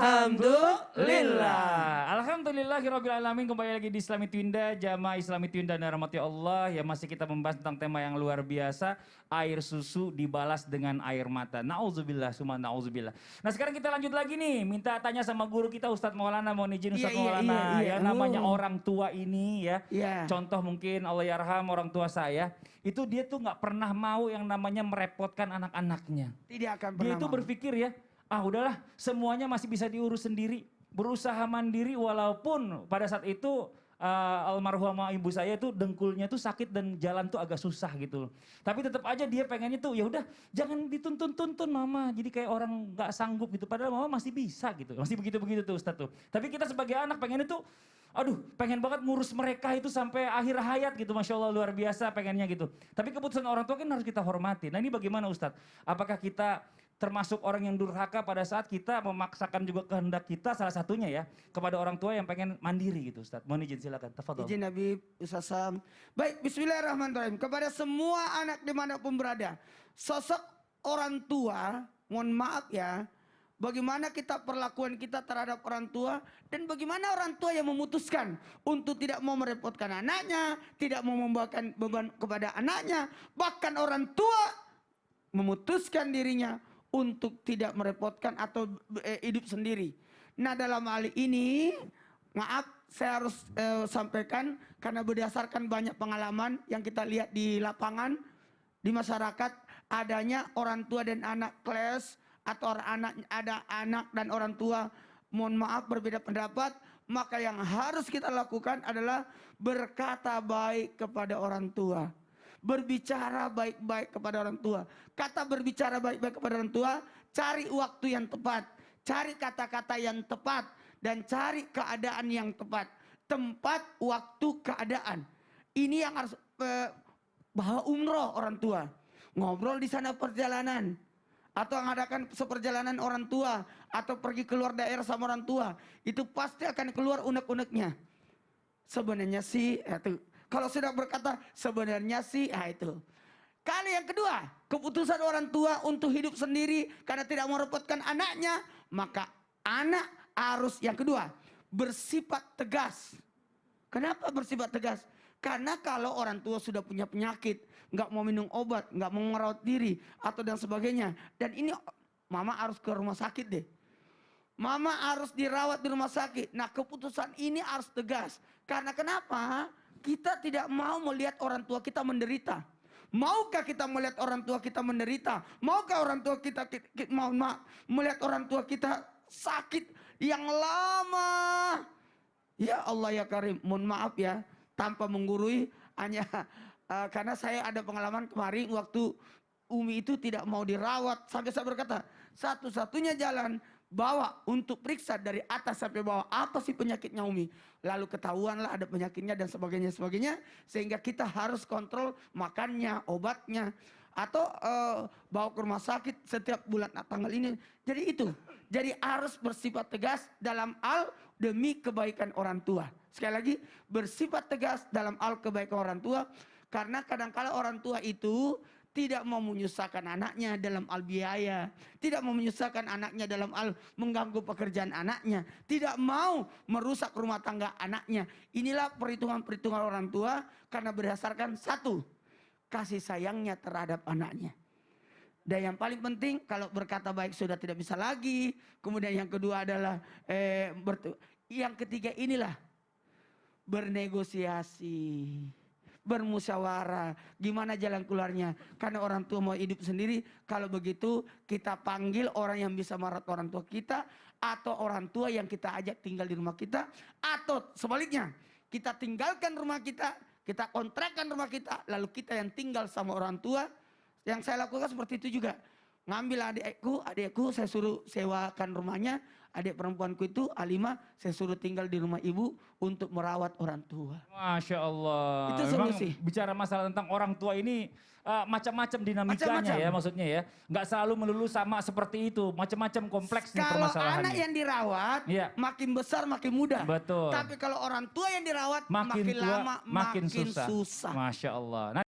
Alhamdulillah. Alhamdulillahirabbil alamin. Kembali lagi di Islami Twinda, Jamaah Islami Twinda dan rahmati Allah. Ya masih kita membahas tentang tema yang luar biasa, air susu dibalas dengan air mata. Nauzubillah, summa nauzubillah. Nah, sekarang kita lanjut lagi nih, minta tanya sama guru kita Ustadz Maulana, mohon izin Ustadz Maulana. Ya namanya orang tua ini ya. Contoh mungkin Allah yarham orang tua saya, itu dia tuh nggak pernah mau yang namanya merepotkan anak-anaknya. Tidak akan pernah. Dia itu berpikir ya, udahlah semuanya masih bisa diurus sendiri. Berusaha mandiri walaupun pada saat itu almarhumah ibu saya tuh dengkulnya tuh sakit dan jalan tuh agak susah gitu. Tapi tetap aja dia pengennya tuh ya udah jangan dituntun-tuntun mama. Jadi kayak orang nggak sanggup gitu. Padahal mama masih bisa gitu. Masih begitu-begitu tuh Ustadz tuh. Tapi kita sebagai anak pengennya tuh pengen banget ngurus mereka itu sampai akhir hayat gitu. Masya Allah luar biasa pengennya gitu. Tapi keputusan orang tua kan harus kita hormati. Nah ini bagaimana Ustadz? Apakah kita termasuk orang yang durhaka pada saat kita memaksakan juga kehendak kita salah satunya ya kepada orang tua yang pengen mandiri gitu Ustadz. Mohon izin silakan. Tafadhol. Izin Nabi Ustaz Sam. Baik, bismillahirrahmanirrahim. Kepada semua anak dimanapun berada, sosok orang tua, mohon maaf ya, bagaimana kita perlakuan kita terhadap orang tua dan bagaimana orang tua yang memutuskan untuk tidak mau merepotkan anaknya, tidak mau membawakan beban kepada anaknya, bahkan orang tua memutuskan dirinya untuk tidak merepotkan atau hidup sendiri. Nah dalam hal ini, maaf saya harus sampaikan karena berdasarkan banyak pengalaman yang kita lihat di lapangan, di masyarakat, adanya orang tua dan anak clash atau ada anak dan orang tua, mohon maaf berbeda pendapat, maka yang harus kita lakukan adalah berkata baik kepada orang tua. Berbicara baik-baik kepada orang tua. Kata berbicara baik-baik kepada orang tua, cari waktu yang tepat, cari kata-kata yang tepat, dan cari keadaan yang tepat. Tempat, waktu, keadaan. Ini yang harus bawa umroh orang tua. Ngobrol di sana perjalanan. Atau mengadakan seperjalanan orang tua. Atau pergi keluar daerah sama orang tua. Itu pasti akan keluar unek-uneknya. Sebenarnya sih, kalau sudah berkata sebenarnya sih, itu. Kali yang kedua, keputusan orang tua untuk hidup sendiri karena tidak mau merepotkan anaknya, maka anak harus yang kedua bersifat tegas. Kenapa bersifat tegas? Karena kalau orang tua sudah punya penyakit, nggak mau minum obat, nggak mau merawat diri atau dan sebagainya, dan ini mama harus ke rumah sakit deh. Mama harus dirawat di rumah sakit. Nah keputusan ini harus tegas. Karena kenapa? Kita tidak mau melihat orang tua kita menderita. Maukah kita melihat orang tua kita menderita? Maukah orang tua kita melihat orang tua kita sakit yang lama? Ya Allah ya Karim, mohon maaf ya, tanpa menggurui, hanya karena saya ada pengalaman kemarin waktu Umi itu tidak mau dirawat. Sampai saya berkata, satu-satunya jalan bawa untuk periksa dari atas sampai bawah apa sih penyakitnya Umi, lalu ketahuanlah ada penyakitnya dan sebagainya sehingga kita harus kontrol makannya, obatnya, atau bawa ke rumah sakit setiap bulan tanggal ini. Jadi harus bersifat tegas dalam hal demi kebaikan orang tua. Sekali lagi bersifat tegas dalam hal kebaikan orang tua, karena kadang-kala orang tua itu tidak mau menyusahkan anaknya dalam hal biaya. Tidak mau menyusahkan anaknya dalam hal mengganggu pekerjaan anaknya. Tidak mau merusak rumah tangga anaknya. Inilah perhitungan-perhitungan orang tua karena berdasarkan satu, kasih sayangnya terhadap anaknya. Dan yang paling penting kalau berkata baik sudah tidak bisa lagi. Kemudian yang kedua adalah, yang ketiga inilah bernegosiasi. Bermusyawarah, gimana jalan keluarnya, karena orang tua mau hidup sendiri. Kalau begitu kita panggil orang yang bisa merawat orang tua kita, atau orang tua yang kita ajak tinggal di rumah kita, atau sebaliknya kita tinggalkan rumah kita, kita kontrakkan rumah kita, lalu kita yang tinggal sama orang tua. Yang saya lakukan seperti itu juga. Ngambil adikku saya suruh sewakan rumahnya. Adik perempuanku itu Alimah, saya suruh tinggal di rumah ibu untuk merawat orang tua. Masya Allah. Itu solusi. Memang bicara masalah tentang orang tua ini macam-macam dinamikanya ya maksudnya ya. Nggak selalu melulu sama seperti itu. Macam-macam kompleks nih permasalahannya. Kalau anak yang dirawat makin besar makin mudah. Betul. Tapi kalau orang tua yang dirawat makin lama makin susah. Masya Allah.